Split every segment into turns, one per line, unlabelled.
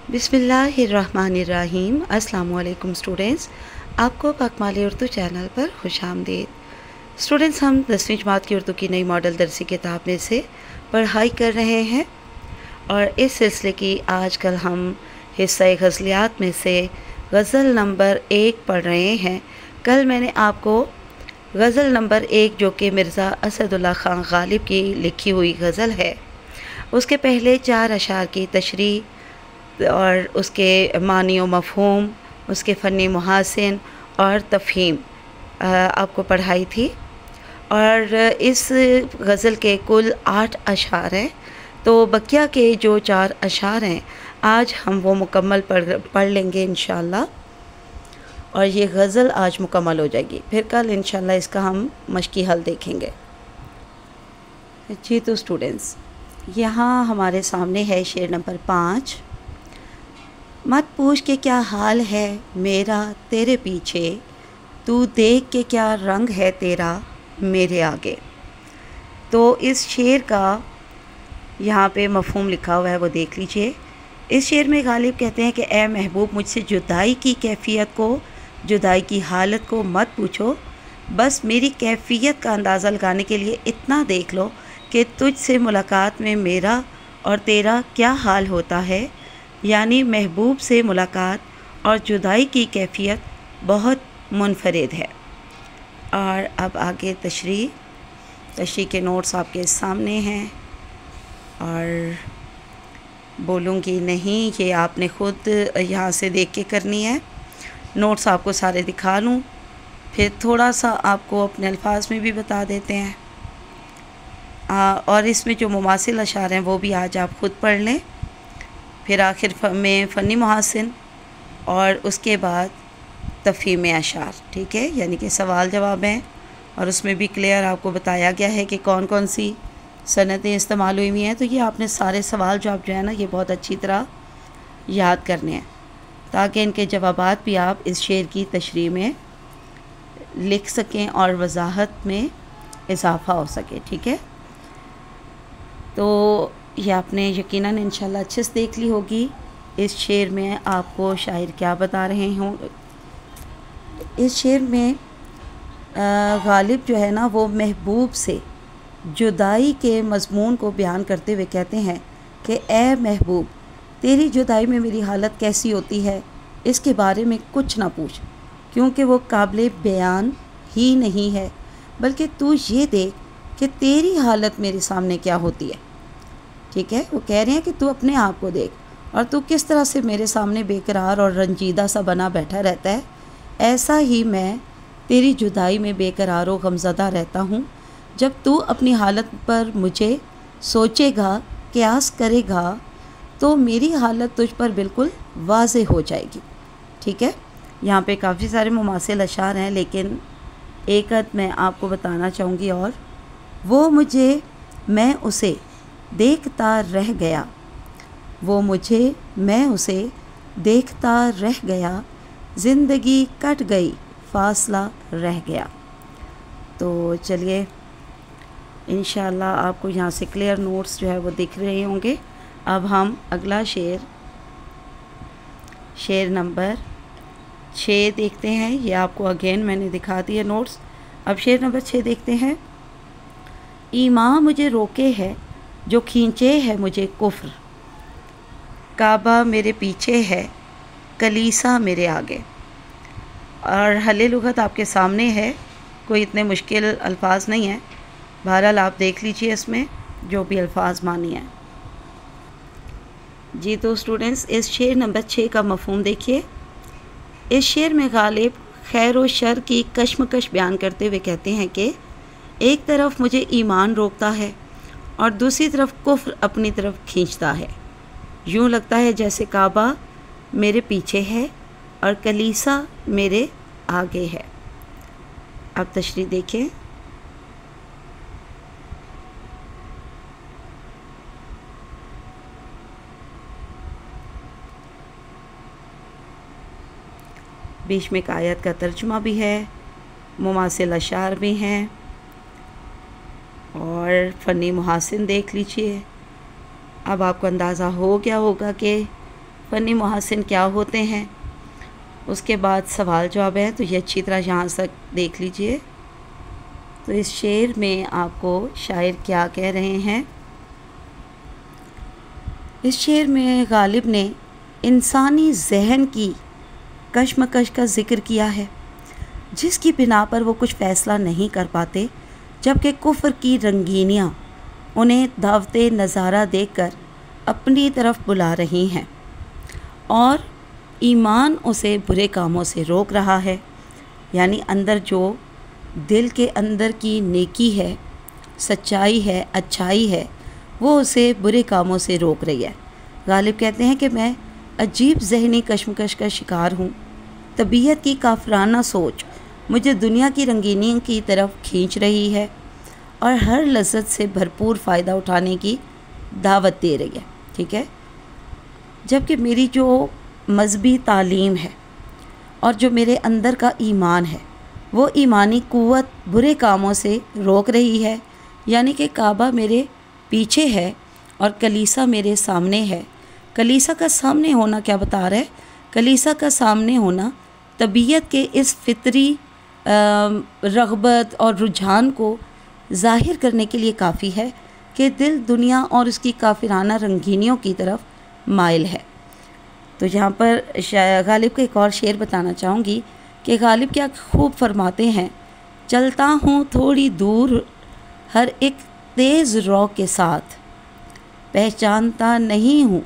बिस्मिल्लाहिर्रहमानिर्रहीम। अस्सलाम वालेकुम स्टूडेंट्स, आपको पाकमाली उर्दू चैनल पर खुशामदीद। स्टूडेंट्स, हम 10वीं जमात की उर्दू की नई मॉडल दरसी किताब में से पढ़ाई कर रहे हैं और इस सिलसिले की आजकल हम हिस्सा गज़लियात में से गज़ल नंबर 1 पढ़ रहे हैं। कल मैंने आपको गज़ल नंबर 1 जो कि मिर्ज़ा असदुल्ला ख़ान गालिब की लिखी हुई गज़ल है, उसके पहले 4 अशार की तशरीह और उसके मानी व मफ़हूम, उसके फ़नी मुहासिन और तफ़हीम आपको पढ़ाई थी। और इस गज़ल के कुल 8 अशार हैं, तो बकिया के जो 4 अशार हैं आज हम वो मुकम्मल पढ़ लेंगे इंशाअल्लाह, और ये गज़ल आज मुकम्मल हो जाएगी। फिर कल इंशाअल्लाह इसका हम मशकी हल देखेंगे। जी तो स्टूडेंट्स, यहाँ हमारे सामने है शेर नंबर 5। मत पूछ के क्या हाल है मेरा तेरे पीछे, तू देख के क्या रंग है तेरा मेरे आगे। तो इस शेर का यहाँ पे मफ़हूम लिखा हुआ है, वो देख लीजिए। इस शेर में गालिब कहते हैं कि ए महबूब, मुझसे जुदाई की कैफ़ियत को, जुदाई की हालत को मत पूछो, बस मेरी कैफ़ियत का अंदाज़ा लगाने के लिए इतना देख लो कि तुझसे मुलाकात में मेरा और तेरा क्या हाल होता है। यानी महबूब से मुलाकात और जुदाई की कैफ़ियत बहुत मुनफरिद है। और अब आगे तशरीह के नोट्स आपके सामने हैं और बोलूँगी नहीं, ये आपने ख़ुद यहाँ से देख के करनी है। नोट्स आपको सारे दिखा लूँ, फिर थोड़ा सा आपको अपने अल्फाज में भी बता देते हैं। और इसमें जो मुमासिल अशार हैं वो भी आज आप ख़ुद पढ़ लें। फिर आखिर में फ़नी मुहासिन और उसके बाद तफ़हीम अशार, ठीक है, यानी कि सवाल जवाब हैं। और उसमें भी क्लियर आपको बताया गया है कि कौन कौन सी सनतें इस्तेमाल हुई हैं। तो ये आपने सारे सवाल जवाब जो है ना, ये बहुत अच्छी तरह याद करने हैं ताकि इनके जवाबात भी आप इस शेर की तशरीह में लिख सकें और वजाहत में इजाफ़ा हो सके, ठीक है। तो ये आपने यकीनन इंशाल्लाह अच्छे से देख ली होगी। इस शेर में आपको शायर क्या बता रहे हों। इस शेर में गालिब जो है ना, वो महबूब से जुदाई के मज़मून को बयान करते हुए कहते हैं कि ए महबूब, तेरी जुदाई में मेरी हालत कैसी होती है इसके बारे में कुछ ना पूछ, क्योंकि वो काबिल बयान ही नहीं है, बल्कि तू ये देख कि तेरी हालत मेरे सामने क्या होती है, ठीक है। वो कह रहे हैं कि तू अपने आप को देख और तू किस तरह से मेरे सामने बेकरार और रंजीदा सा बना बैठा रहता है। ऐसा ही मैं तेरी जुदाई में बेकरार और गमज़दा रहता हूँ। जब तू अपनी हालत पर मुझे सोचेगा, क़यास करेगा, तो मेरी हालत तुझ पर बिल्कुल वाज़े हो जाएगी, ठीक है। यहाँ पे काफ़ी सारे मुमासिल अशार हैं, लेकिन एक अद मैं आपको बताना चाहूँगी। और वो मुझे, मैं उसे देखता रह गया, वो मुझे, मैं उसे देखता रह गया, ज़िंदगी कट गई, फासला रह गया। तो चलिए इंशाअल्लाह आपको यहाँ से क्लियर नोट्स जो है वो दिख रहे होंगे। अब हम अगला शेर नंबर 6 देखते हैं। ये आपको अगेन मैंने दिखा दिए नोट्स। अब शेर नंबर 6 देखते हैं। ईमान मुझे रोके है जो खींचे है मुझे कुफ्र, काबा मेरे पीछे है, कलीसा मेरे आगे। और हले लुगत आपके सामने है, कोई इतने मुश्किल अल्फाज नहीं है। बहरहाल आप देख लीजिए इसमें जो भी अल्फाज मानी हैं। जी तो स्टूडेंट्स, इस शेर नंबर 6 का मफ़हूम देखिए। इस शेर में गालिब खैर व शर की कशमकश बयान करते हुए कहते हैं कि एक तरफ मुझे ईमान रोकता है और दूसरी तरफ कुफ्र अपनी तरफ खींचता है। यूँ लगता है जैसे काबा मेरे पीछे है और कलीसा मेरे आगे है। अब तशरीह देखें। बीच में एक आयत का तर्जुमा भी है, मुमासिल अशार भी हैं और फ़नी मुहासिन देख लीजिए। अब आपको अंदाज़ा हो गया होगा कि फ़नी मुहासिन क्या होते हैं, उसके बाद सवाल जवाब है। तो ये अच्छी तरह यहाँ तक देख लीजिए। तो इस शेर में आपको शायर क्या कह रहे हैं। इस शेर में गालिब ने इंसानी जहन की कश्मकश का ज़िक्र किया है, जिसकी बिना पर वो कुछ फ़ैसला नहीं कर पाते, जबकि कुफ्र की रंगीनियाँ उन्हें दावते नज़ारा देकर अपनी तरफ बुला रही हैं और ईमान उसे बुरे कामों से रोक रहा है। यानी अंदर जो दिल के अंदर की नेकी है, सच्चाई है, अच्छाई है, वो उसे बुरे कामों से रोक रही है। गालिब कहते हैं कि मैं अजीब ज़हनी कश्मकश का शिकार हूँ। तबीयत की काफराना सोच मुझे दुनिया की रंगीनी की तरफ खींच रही है और हर लज़्ज़त से भरपूर फ़ायदा उठाने की दावत दे रही है। ठीक है, जबकि मेरी जो मज़हबी तालीम है और जो मेरे अंदर का ईमान है, वो ईमानी क़ुव्वत बुरे कामों से रोक रही है। यानी कि काबा मेरे पीछे है और कलीसा मेरे सामने है। कलीसा का सामने होना क्या बता रहा है? कलीसा का सामने होना तबीयत के इस फितरी रग़बत और रुझान को ज़ाहिर करने के लिए काफ़ी है कि दिल दुनिया और उसकी काफिराना रंगीनियों की तरफ माइल है। तो यहाँ पर गालिब का एक और शेर बताना चाहूँगी कि गालिब क्या खूब फरमाते हैं। चलता हूँ थोड़ी दूर हर एक तेज़ रौ के साथ, पहचानता नहीं हूँ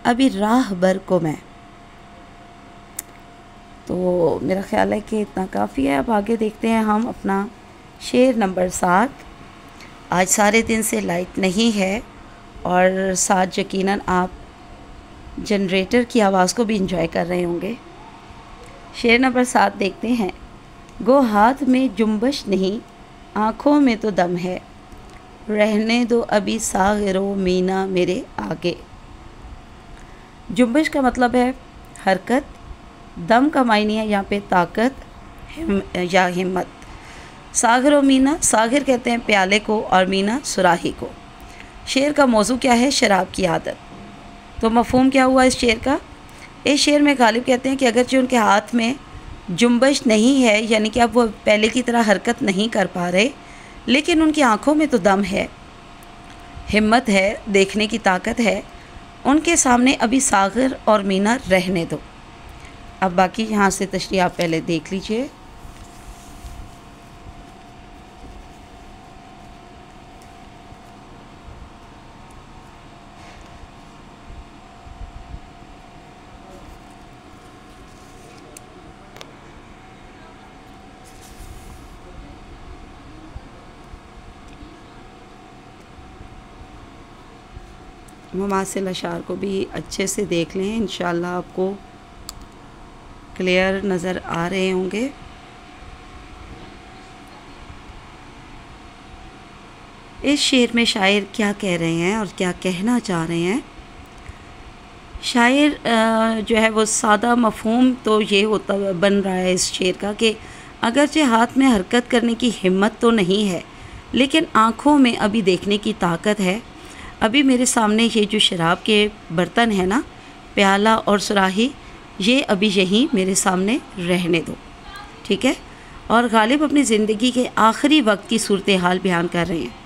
अभी राह बर को मैं। तो मेरा ख़्याल है कि इतना काफ़ी है। अब आगे देखते हैं हम अपना शेर नंबर 7। आज सारे दिन से लाइट नहीं है और साथ यकीनन आप जनरेटर की आवाज़ को भी इंजॉय कर रहे होंगे। शेर नंबर 7 देखते हैं। गो हाथ में जुम्बश नहीं, आँखों में तो दम है, रहने दो अभी सागिरो मीना मेरे आगे। जुम्बश का मतलब है हरकत, दम का मायने है यहाँ पे ताकत या हिम्मत। सागिर और मीना, सागिर कहते हैं प्याले को और मीना सुराही को। शेर का मौजू क्या है? शराब की आदत। तो मफ़हूम क्या हुआ इस शेर का? इस शेर में गालिब कहते हैं कि अगरचे उनके हाथ में जुम्बश नहीं है, यानी कि अब वो पहले की तरह हरकत नहीं कर पा रहे, लेकिन उनकी आँखों में तो दम है, हिम्मत है, देखने की ताकत है। उनके सामने अभी सागिर और मीना रहने दो। अब बाकी यहाँ से तशरीह आप पहले देख लीजिए। मुमासिल अशार को भी अच्छे से देख लें, इंशाअल्लाह आपको क्लियर नज़र आ रहे होंगे। इस शेर में शायर क्या कह रहे हैं और क्या कहना चाह रहे हैं। शायर जो है वो सादा मफ़हूम तो ये होता बन रहा है इस शेर का कि अगरचे हाथ में हरकत करने की हिम्मत तो नहीं है, लेकिन आँखों में अभी देखने की ताकत है। अभी मेरे सामने ये जो शराब के बर्तन है ना, प्याला और सुराही, ये अभी यहीं मेरे सामने रहने दो। ठीक है। और गालिब अपनी ज़िंदगी के आखिरी वक्त की सूरत हाल बयान कर रहे हैं।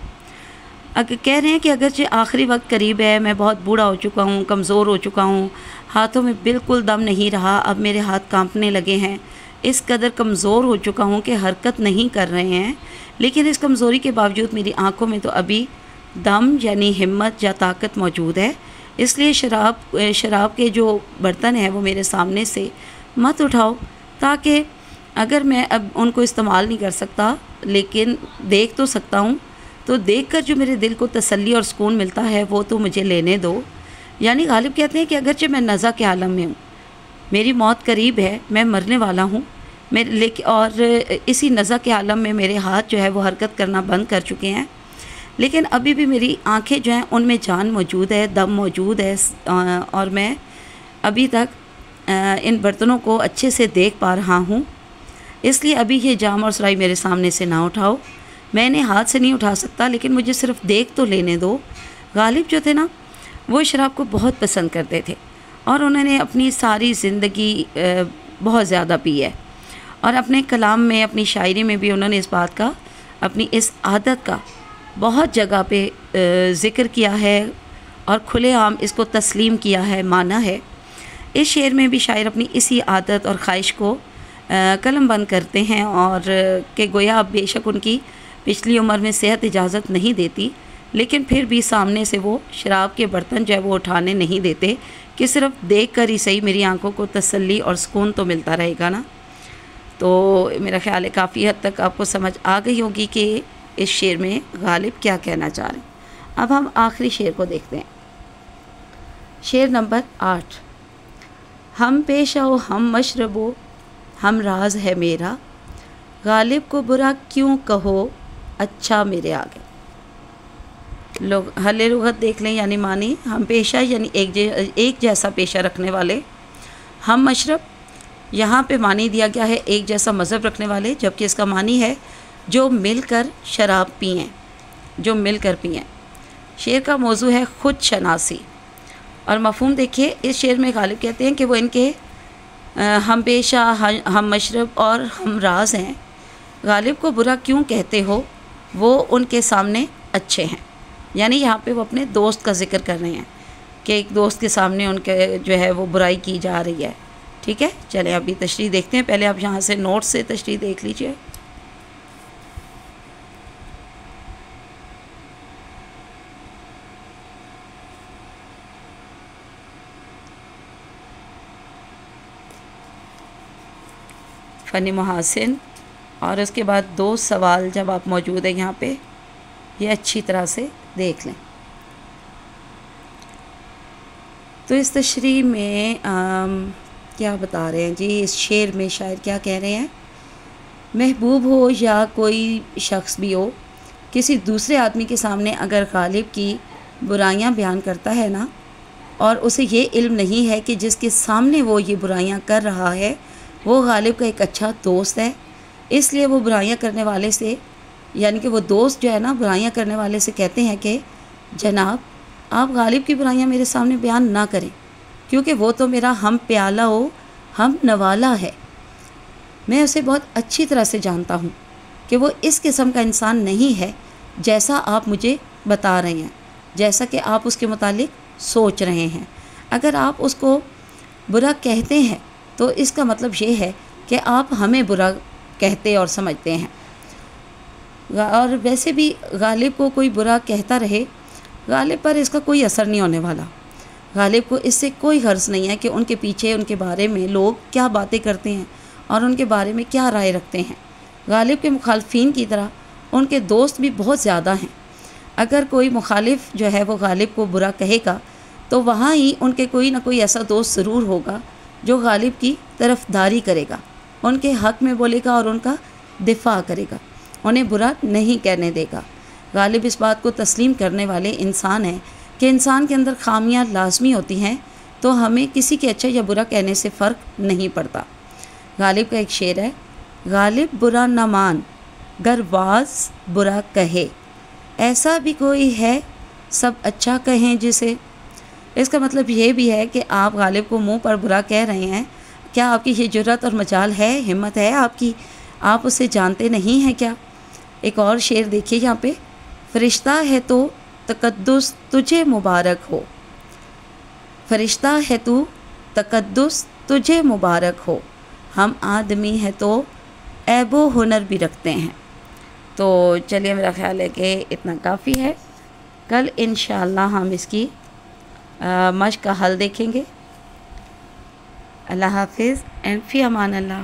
कह रहे हैं कि अगरचे आखिरी वक्त करीब है, मैं बहुत बूढ़ा हो चुका हूँ, कमज़ोर हो चुका हूँ, हाथों में बिल्कुल दम नहीं रहा, अब मेरे हाथ कांपने लगे हैं, इस कदर कमज़ोर हो चुका हूँ कि हरकत नहीं कर रहे हैं, लेकिन इस कमज़ोरी के बावजूद मेरी आँखों में तो अभी दम यानी हिम्मत या ताकत मौजूद है। इसलिए शराब के जो बर्तन हैं वो मेरे सामने से मत उठाओ, ताकि अगर मैं अब उनको इस्तेमाल नहीं कर सकता लेकिन देख तो सकता हूँ, तो देखकर जो मेरे दिल को तसल्ली और सुकून मिलता है वो तो मुझे लेने दो। यानी गालिब कहते हैं कि अगरचे मैं नज़ा के आलम में हूँ, मेरी मौत करीब है, मैं मरने वाला हूँ, लेकिन और इसी नज़ा के आलम में मेरे हाथ जो है वो हरकत करना बंद कर चुके हैं, लेकिन अभी भी मेरी आंखें जो हैं उनमें जान मौजूद है, दम मौजूद है, और मैं अभी तक इन बर्तनों को अच्छे से देख पा रहा हूँ। इसलिए अभी ये जाम और सुराही मेरे सामने से ना उठाओ। मैं इन्हें हाथ से नहीं उठा सकता, लेकिन मुझे सिर्फ देख तो लेने दो। गालिब जो थे ना, वो शराब को बहुत पसंद करते थे और उन्होंने अपनी सारी ज़िंदगी बहुत ज़्यादा पी है। और अपने कलाम में, अपनी शायरी में भी उन्होंने इस बात का, अपनी इस आदत का बहुत जगह पे ज़िक्र किया है और खुलेआम इसको तस्लीम किया है, माना है। इस शेर में भी शायर अपनी इसी आदत और ख्वाहिश को कलम बंद करते हैं और कि गोया अब बेशक उनकी पिछली उम्र में सेहत इजाज़त नहीं देती, लेकिन फिर भी सामने से वो शराब के बर्तन जो है वो उठाने नहीं देते कि सिर्फ देख कर ही सही मेरी आंखों को तसल्ली और सुकून तो मिलता रहेगा ना। तो मेरा ख़्याल है काफ़ी हद तक आपको समझ आ गई होगी कि इस शेर में गालिब क्या कहना चाह रहे हैं। अब हम आखिरी शेर को देखते हैं। शेर नंबर 8। हम पेशा हो हम मशरबो हम राज है मेरा, गालिब को बुरा क्यों कहो अच्छा मेरे आगे। लोग हले लुगत देख लें, यानी मानी हम पेशा यानी एक जैसा पेशा रखने वाले, हम मशरब यहाँ पे मानी दिया गया है एक जैसा मज़हब रखने वाले, जबकि इसका मानी है जो मिलकर शराब पिएँ, जो मिलकर पिएँ। शेर का मौजू है ख़ुद शनासी और मफ़हूम देखिए। इस शेर में गालिब कहते हैं कि वो इनके हम पेशा, हम मशरब और हम राज हैं, गालिब को बुरा क्यों कहते हो, वो उनके सामने अच्छे हैं। यानी यहाँ पे वो अपने दोस्त का जिक्र कर रहे हैं कि एक दोस्त के सामने उनके जो है वो बुराई की जा रही है। ठीक है, चलें अभी तशरीह देखते हैं। पहले आप यहाँ से नोट से तशरीह देख लीजिए। फ़नी मुहासिन और उसके बाद 2 सवाल जब आप मौजूद हैं यहाँ पे, ये अच्छी तरह से देख लें। तो इस तशरीह में क्या बता रहे हैं जी, इस शेर में शायर क्या कह रहे हैं, महबूब हो या कोई शख्स भी हो, किसी दूसरे आदमी के सामने अगर गालिब की बुराइयां बयान करता है ना, और उसे ये इल्म नहीं है कि जिसके सामने वो ये बुराइयां कर रहा है वो गालिब का एक अच्छा दोस्त है, इसलिए वो बुराइयां करने वाले से, यानी कि वो दोस्त जो है ना बुराइयां करने वाले से कहते हैं कि जनाब आप गालिब की बुराइयां मेरे सामने बयान ना करें, क्योंकि वो तो मेरा हम प्याला हो हम नवाला है। मैं उसे बहुत अच्छी तरह से जानता हूँ कि वो इस किस्म का इंसान नहीं है जैसा आप मुझे बता रहे हैं, जैसा कि आप उसके मुतालिक सोच रहे हैं। अगर आप उसको बुरा कहते हैं तो इसका मतलब ये है कि आप हमें बुरा कहते और समझते हैं। और वैसे भी गालिब को कोई बुरा कहता रहे, गालिब पर इसका कोई असर नहीं होने वाला। गालिब को इससे कोई गर्ज नहीं है कि उनके पीछे उनके बारे में लोग क्या बातें करते हैं और उनके बारे में क्या राय रखते हैं। गालिब के मुखालफिन की तरह उनके दोस्त भी बहुत ज़्यादा हैं। अगर कोई मुखालिफ जो है वो गालिब को बुरा कहेगा तो वहाँ ही उनके कोई ना कोई ऐसा दोस्त ज़रूर होगा जो गालिब की तरफदारी करेगा, उनके हक़ में बोलेगा और उनका दिफा करेगा, उन्हें बुरा नहीं कहने देगा। गालिब इस बात को तस्लीम करने वाले इंसान हैं कि इंसान के अंदर खामियां लाजमी होती हैं, तो हमें किसी के अच्छा या बुरा कहने से फ़र्क नहीं पड़ता। गालिब का एक शेर है, गालिब बुरा न मान गरवाज बुरा कहे, ऐसा भी कोई है सब अच्छा कहें जिसे। इसका मतलब ये भी है कि आप गालिब को मुंह पर बुरा कह रहे हैं, क्या आपकी ये जुर्रत और मजाल है, हिम्मत है आपकी, आप उसे जानते नहीं हैं क्या। एक और शेर देखिए यहाँ पे, फरिश्ता है तो तकद्दुस तुझे मुबारक हो, फरिश्ता है तू तकद्दुस तुझे मुबारक हो, हम आदमी है तो ऐबो हुनर भी रखते हैं। तो चलिए मेरा ख्याल है कि इतना काफ़ी है। कल इंशाअल्लाह हम इसकी मश्क का हल देखेंगे। अल्लाह हाफिज़ एंड फ़ी अमान अल्लाह।